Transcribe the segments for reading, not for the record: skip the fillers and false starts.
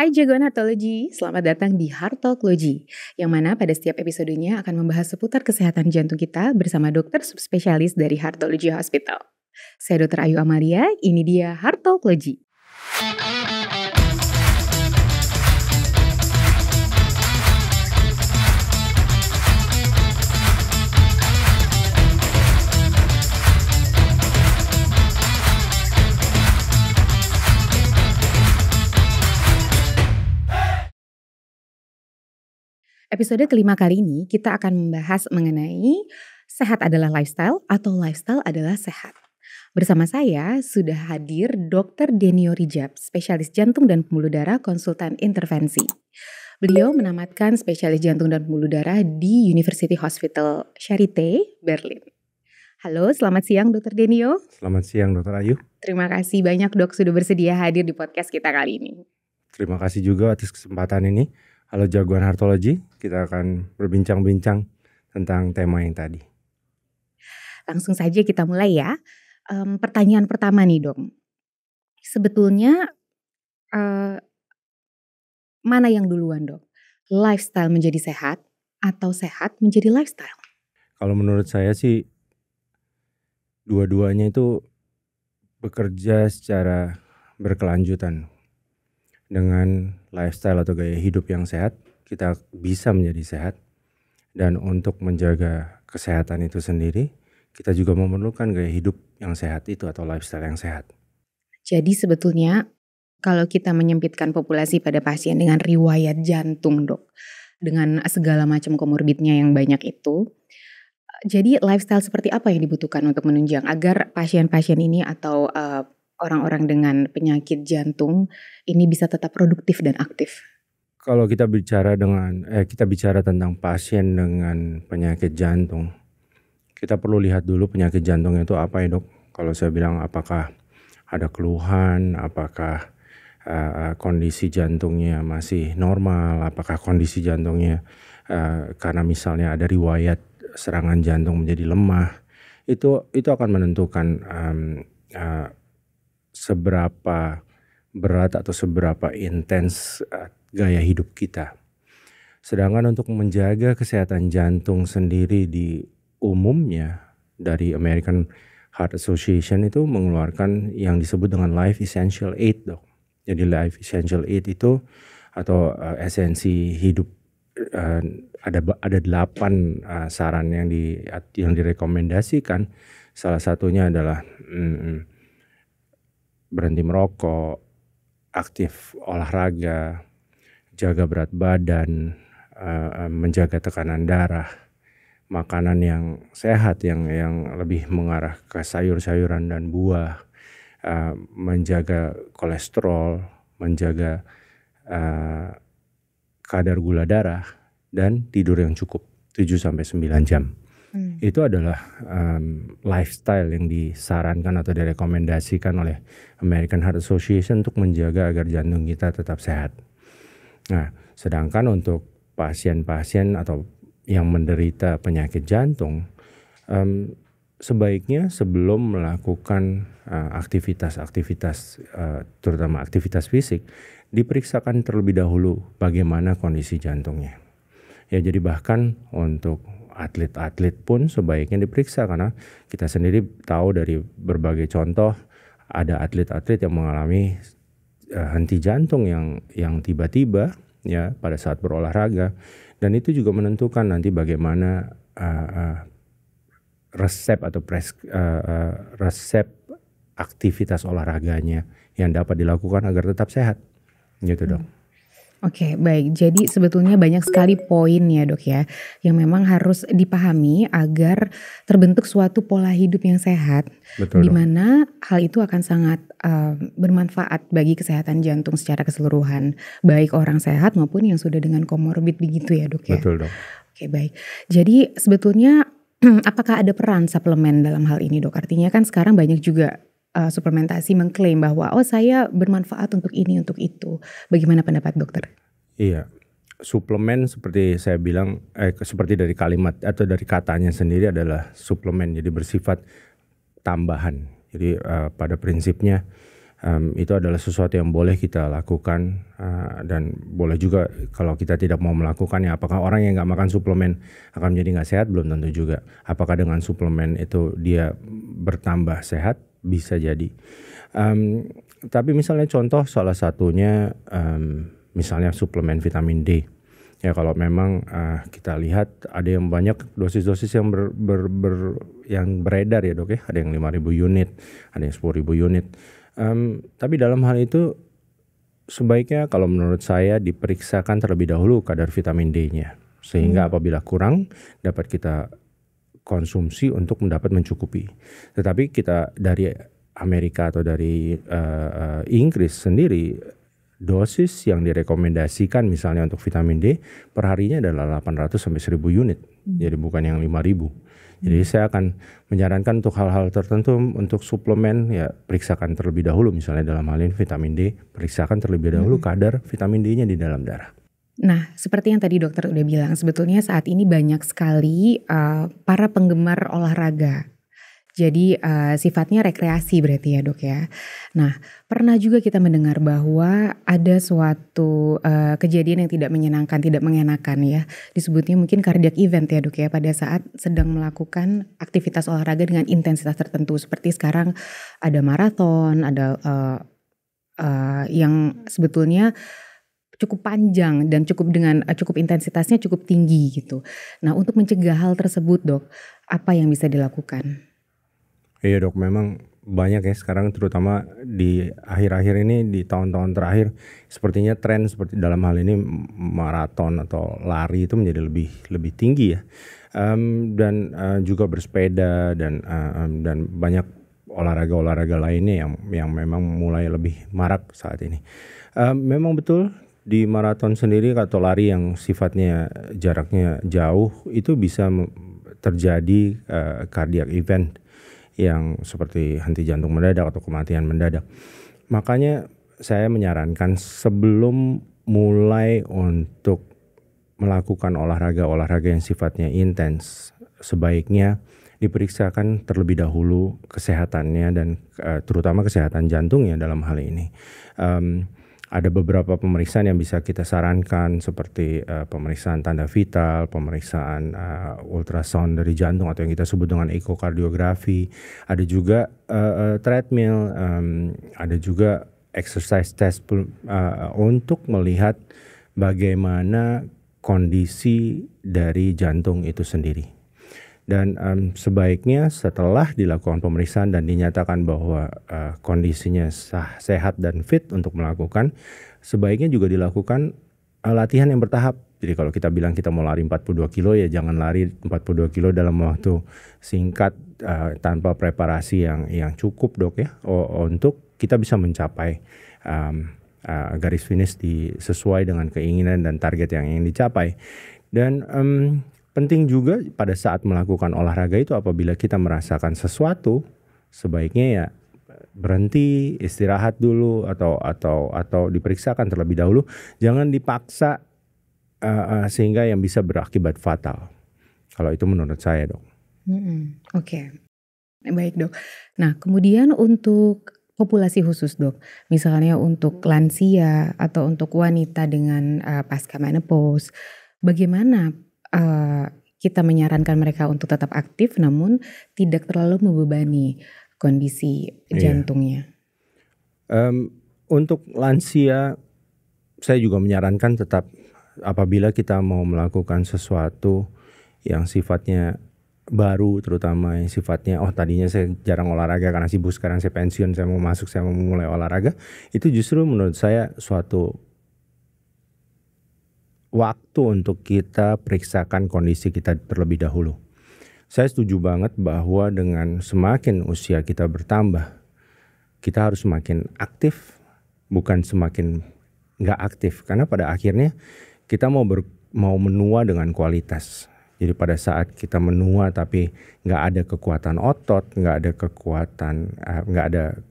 Hai jagoan Heartology, selamat datang di Heart Talk Logy, yang mana pada setiap episodenya akan membahas seputar kesehatan jantung kita bersama dokter subspesialis dari Heartology Hospital. Saya Dr. Ayu Amalia, ini dia Heart Talk Logy. Episode kelima kali ini kita akan membahas mengenai sehat adalah lifestyle atau lifestyle adalah sehat. Bersama saya sudah hadir Dr. Denio Rijab, spesialis jantung dan pembuluh darah konsultan intervensi. Beliau menamatkan spesialis jantung dan pembuluh darah di University Hospital Charité, Berlin. Halo, selamat siang Dr. Denio. Selamat siang Dr. Ayu. Terima kasih banyak dok sudah bersedia hadir di podcast kita kali ini. Terima kasih juga atas kesempatan ini. Halo jagoan Heartology, kita akan berbincang-bincang tentang tema yang tadi. Langsung saja kita mulai ya. Pertanyaan pertama nih dok. Sebetulnya mana yang duluan dok? Lifestyle menjadi sehat atau sehat menjadi lifestyle? Kalau menurut saya sih dua-duanya itu bekerja secara berkelanjutan. Dengan lifestyle atau gaya hidup yang sehat, kita bisa menjadi sehat. Dan untuk menjaga kesehatan itu sendiri, kita juga memerlukan gaya hidup yang sehat itu atau lifestyle yang sehat. Jadi sebetulnya kalau kita menyempitkan populasi pada pasien dengan riwayat jantung dok, dengan segala macam komorbidnya yang banyak itu, jadi lifestyle seperti apa yang dibutuhkan untuk menunjang agar pasien-pasien ini atau orang-orang dengan penyakit jantung ini bisa tetap produktif dan aktif? Kalau kita bicara tentang pasien dengan penyakit jantung, kita perlu lihat dulu penyakit jantungnya itu apa ya dok. Kalau saya bilang apakah ada keluhan, apakah kondisi jantungnya masih normal, apakah kondisi jantungnya karena misalnya ada riwayat serangan jantung menjadi lemah, itu akan menentukan seberapa berat atau seberapa intens gaya hidup kita. Sedangkan untuk menjaga kesehatan jantung sendiri di umumnya dari American Heart Association itu mengeluarkan yang disebut dengan Life Essential 8 dok. Jadi Life Essential 8 itu atau esensi hidup ada 8 saran yang direkomendasikan. Salah satunya adalah berhenti merokok, aktif olahraga, jaga berat badan, menjaga tekanan darah, makanan yang sehat yang lebih mengarah ke sayur-sayuran dan buah, menjaga kolesterol, menjaga kadar gula darah, dan tidur yang cukup 7-9 jam. Itu adalah lifestyle yang disarankan atau direkomendasikan oleh American Heart Association untuk menjaga agar jantung kita tetap sehat. Nah, sedangkan untuk pasien-pasien atau yang menderita penyakit jantung, sebaiknya sebelum melakukan aktivitas terutama aktivitas fisik, diperiksakan terlebih dahulu bagaimana kondisi jantungnya. Ya, jadi bahkan untuk atlet-atlet pun sebaiknya diperiksa karena kita sendiri tahu dari berbagai contoh ada atlet-atlet yang mengalami henti jantung yang tiba-tiba ya pada saat berolahraga, dan itu juga menentukan nanti bagaimana resep aktivitas olahraganya yang dapat dilakukan agar tetap sehat gitu dok. Oke, baik. Jadi sebetulnya banyak sekali poin ya dok ya, yang memang harus dipahami agar terbentuk suatu pola hidup yang sehat. Betul, di mana hal itu akan sangat bermanfaat bagi kesehatan jantung secara keseluruhan, baik orang sehat maupun yang sudah dengan komorbid begitu ya dok ya. Betul dok. Oke, baik. Jadi sebetulnya apakah ada peran suplemen dalam hal ini dok? Artinya kan sekarang banyak juga suplementasi mengklaim bahwa saya bermanfaat untuk ini untuk itu. Bagaimana pendapat dokter? Iya, suplemen seperti saya bilang seperti dari kalimat atau dari katanya sendiri adalah suplemen, jadi bersifat tambahan. Jadi pada prinsipnya Itu adalah sesuatu yang boleh kita lakukan, dan boleh juga kalau kita tidak mau melakukannya. Apakah orang yang nggak makan suplemen akan menjadi nggak sehat? Belum tentu juga. Apakah dengan suplemen itu dia bertambah sehat? Bisa jadi. Tapi misalnya contoh salah satunya, misalnya suplemen vitamin D. Ya kalau memang kita lihat ada yang banyak dosis-dosis yang yang beredar ya dok ya. Ada yang 5.000 unit, ada yang 10.000 unit. Tapi dalam hal itu sebaiknya kalau menurut saya diperiksakan terlebih dahulu kadar vitamin D-nya. Sehingga apabila kurang dapat kita konsumsi untuk mendapat mencukupi. Tetapi kita dari Amerika atau dari Inggris sendiri, dosis yang direkomendasikan misalnya untuk vitamin D per harinya adalah 800 sampai 1.000 unit. Jadi bukan yang 5.000. Jadi saya akan menyarankan untuk hal-hal tertentu untuk suplemen ya periksakan terlebih dahulu, misalnya dalam hal ini vitamin D, periksakan terlebih dahulu kadar vitamin D-nya di dalam darah. Nah, seperti yang tadi dokter udah bilang, sebetulnya saat ini banyak sekali para penggemar olahraga. Jadi sifatnya rekreasi berarti ya dok ya. Nah, pernah juga kita mendengar bahwa ada suatu kejadian yang tidak menyenangkan, tidak mengenakan ya. Disebutnya mungkin cardiac event ya dok ya, pada saat sedang melakukan aktivitas olahraga dengan intensitas tertentu. Seperti sekarang ada maraton, ada yang sebetulnya cukup panjang dan cukup intensitasnya cukup tinggi gitu. Nah, untuk mencegah hal tersebut dok, apa yang bisa dilakukan? Iya dok, memang banyak ya sekarang, terutama di akhir-akhir ini, di tahun-tahun terakhir sepertinya tren seperti dalam hal ini maraton atau lari itu menjadi lebih tinggi ya. Dan juga bersepeda dan banyak olahraga lainnya yang memang mulai lebih marak saat ini. Memang betul di maraton sendiri atau lari yang sifatnya jaraknya jauh itu bisa terjadi cardiac event yang seperti henti jantung mendadak atau kematian mendadak. Makanya saya menyarankan sebelum mulai untuk melakukan olahraga yang sifatnya intens, sebaiknya diperiksakan terlebih dahulu kesehatannya dan terutama kesehatan jantungnya dalam hal ini. Ada beberapa pemeriksaan yang bisa kita sarankan seperti pemeriksaan tanda vital, pemeriksaan ultrasound dari jantung atau yang kita sebut dengan ekokardiografi. Ada juga treadmill, ada juga exercise test untuk melihat bagaimana kondisi dari jantung itu sendiri. Dan sebaiknya setelah dilakukan pemeriksaan dan dinyatakan bahwa kondisinya sehat dan fit untuk melakukan, sebaiknya juga dilakukan latihan yang bertahap. Jadi kalau kita bilang kita mau lari 42 kilo ya jangan lari 42 kilo dalam waktu singkat tanpa preparasi yang cukup dok ya, untuk kita bisa mencapai garis finish sesuai dengan keinginan dan target yang ingin dicapai. Dan penting juga pada saat melakukan olahraga itu apabila kita merasakan sesuatu, sebaiknya ya berhenti, istirahat dulu atau diperiksakan terlebih dahulu. Jangan dipaksa sehingga yang bisa berakibat fatal. Kalau itu menurut saya dok. Oke. Baik dok. Nah kemudian untuk populasi khusus dok, misalnya untuk lansia atau untuk wanita dengan pasca menopause, bagaimana kita menyarankan mereka untuk tetap aktif namun tidak terlalu membebani kondisi jantungnya? Untuk lansia saya juga menyarankan tetap apabila kita mau melakukan sesuatu yang sifatnya baru, terutama yang sifatnya tadinya saya jarang olahraga karena sibuk, sekarang saya pensiun, saya mau mulai olahraga, itu justru menurut saya suatu waktu untuk kita periksakan kondisi kita terlebih dahulu. Saya setuju banget bahwa dengan semakin usia kita bertambah, kita harus semakin aktif, bukan semakin nggak aktif. Karena pada akhirnya kita mau menua dengan kualitas. Jadi pada saat kita menua tapi nggak ada kekuatan otot, nggak ada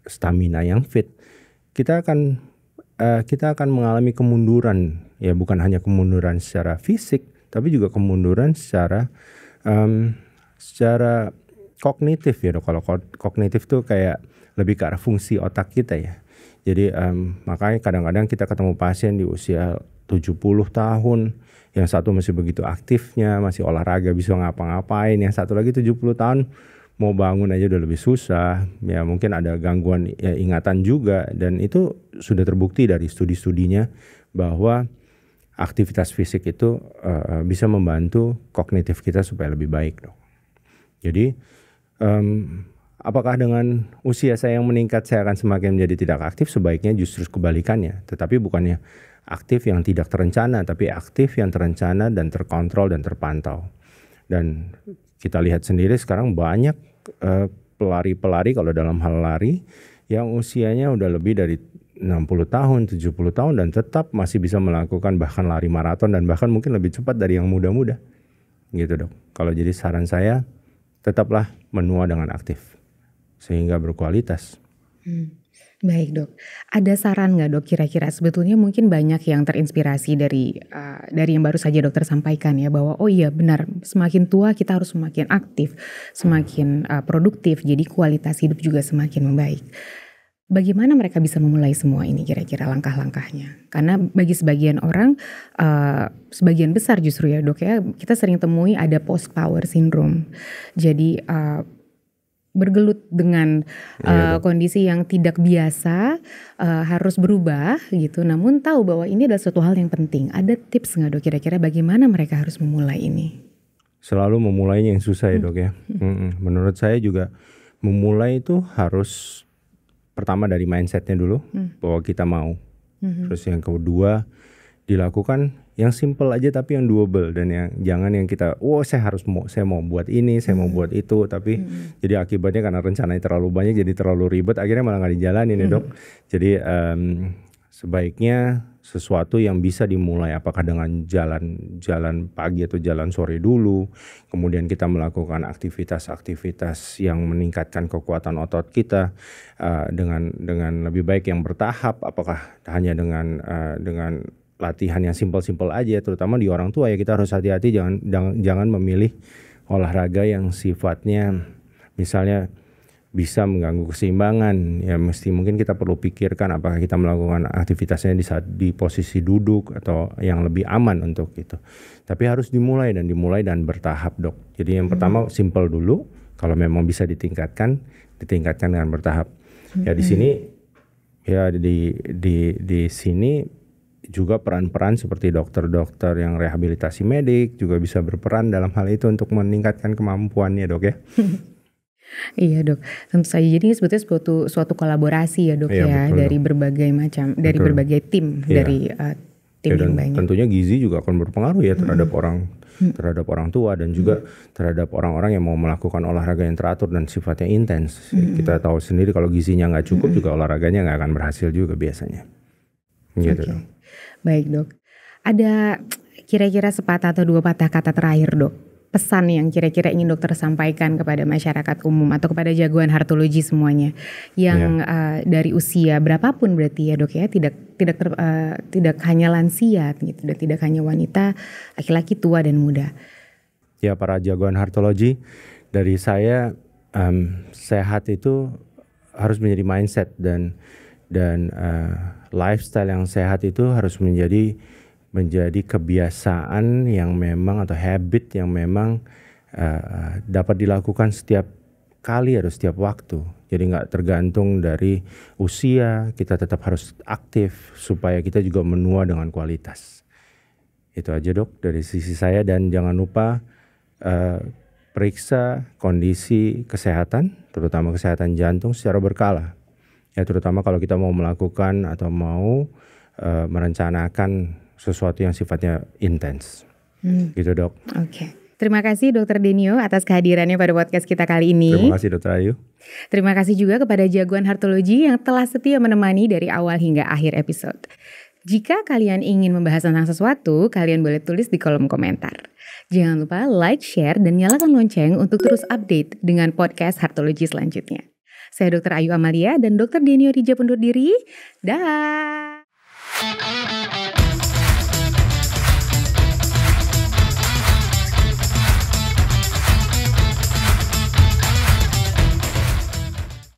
stamina yang fit, kita akan mengalami kemunduran. Ya bukan hanya kemunduran secara fisik, tapi juga kemunduran secara kognitif ya dok. Kalau kognitif tuh kayak lebih ke arah fungsi otak kita ya. Jadi makanya kadang-kadang kita ketemu pasien di usia 70 tahun, yang satu masih begitu aktifnya, masih olahraga, bisa ngapa-ngapain, yang satu lagi 70 tahun mau bangun aja udah lebih susah, ya mungkin ada gangguan ya, ingatan juga, dan itu sudah terbukti dari studi-studinya bahwa aktivitas fisik itu bisa membantu kognitif kita supaya lebih baik dok. Jadi apakah dengan usia saya yang meningkat saya akan semakin menjadi tidak aktif? Sebaiknya justru kebalikannya, tetapi bukannya aktif yang tidak terencana, tapi aktif yang terencana dan terkontrol dan terpantau. Dan kita lihat sendiri sekarang banyak pelari-pelari kalau dalam hal lari yang usianya udah lebih dari 60 tahun, 70 tahun dan tetap masih bisa melakukan bahkan lari maraton dan bahkan mungkin lebih cepat dari yang muda-muda. Gitu dok. Kalau jadi saran saya tetaplah menua dengan aktif sehingga berkualitas. Baik dok, ada saran nggak dok kira-kira sebetulnya mungkin banyak yang terinspirasi dari yang baru saja dokter sampaikan ya bahwa oh iya benar semakin tua kita harus semakin aktif, semakin produktif jadi kualitas hidup juga semakin membaik. Bagaimana mereka bisa memulai semua ini kira-kira langkah-langkahnya? Karena bagi sebagian orang, sebagian besar justru ya dok ya kita sering temui ada post power syndrome. Jadi bergelut dengan kondisi yang tidak biasa, harus berubah gitu. Namun tahu bahwa ini adalah suatu hal yang penting. Ada tips nggak dok kira-kira bagaimana mereka harus memulai ini? Selalu memulainya yang susah ya dok ya. Menurut saya juga memulai itu harus pertama dari mindsetnya dulu bahwa kita mau. Terus yang kedua dilakukan yang simple aja tapi yang doable, dan yang jangan yang kita saya mau buat ini, saya mau buat itu, tapi jadi akibatnya karena rencananya terlalu banyak jadi terlalu ribet akhirnya malah nggak dijalanin ya dok. Jadi sebaiknya sesuatu yang bisa dimulai apakah dengan jalan pagi atau jalan sore dulu, kemudian kita melakukan aktivitas-aktivitas yang meningkatkan kekuatan otot kita dengan lebih baik yang bertahap, apakah hanya dengan latihan yang simpel-simpel aja, terutama di orang tua ya kita harus hati-hati jangan memilih olahraga yang sifatnya misalnya bisa mengganggu keseimbangan ya, mungkin kita perlu pikirkan apakah kita melakukan aktivitasnya di posisi duduk atau yang lebih aman untuk itu. Tapi harus dimulai dan bertahap dok. Jadi yang pertama simpel dulu, kalau memang bisa ditingkatkan dengan bertahap. Ya di sini ya di sini juga peran-peran seperti dokter-dokter yang rehabilitasi medik juga bisa berperan dalam hal itu untuk meningkatkan kemampuannya dok ya. Iya dok, tentu saja. Jadi sebetulnya suatu kolaborasi ya dok ya betul, dari dok. berbagai macam, dari Betul. berbagai tim, dari tim yang banyak. Tentunya gizi juga akan berpengaruh ya terhadap orang tua dan juga terhadap orang-orang yang mau melakukan olahraga yang teratur dan sifatnya intens. Kita tahu sendiri kalau gizinya nggak cukup juga olahraganya nggak akan berhasil juga biasanya. Gitu dok. Baik dok, ada kira-kira sepatah atau dua patah kata terakhir dok, pesan yang kira-kira ingin dokter sampaikan kepada masyarakat umum atau kepada jagoan heartology semuanya yang dari usia berapapun berarti ya dok ya, tidak hanya lansia gitu, dan tidak hanya wanita, laki-laki, tua dan muda. Ya para jagoan heartology, dari saya sehat itu harus menjadi mindset dan lifestyle yang sehat itu harus menjadi kebiasaan yang memang atau habit yang memang dapat dilakukan setiap kali atau setiap waktu. Jadi nggak tergantung dari usia, kita tetap harus aktif supaya kita juga menua dengan kualitas. Itu aja dok dari sisi saya, dan jangan lupa periksa kondisi kesehatan, terutama kesehatan jantung secara berkala. Ya terutama kalau kita mau melakukan atau mau merencanakan sesuatu yang sifatnya intens. Gitu dok. Oke. Terima kasih Dr. Denio atas kehadirannya pada podcast kita kali ini. Terima kasih Dr. Ayu. Terima kasih juga kepada jagoan heartology yang telah setia menemani dari awal hingga akhir episode. Jika kalian ingin membahas tentang sesuatu, kalian boleh tulis di kolom komentar. Jangan lupa like, share, dan nyalakan lonceng untuk terus update dengan podcast heartology selanjutnya. Saya Dr. Ayu Amalia dan Dr. Denio Rijab undur diri. Dah.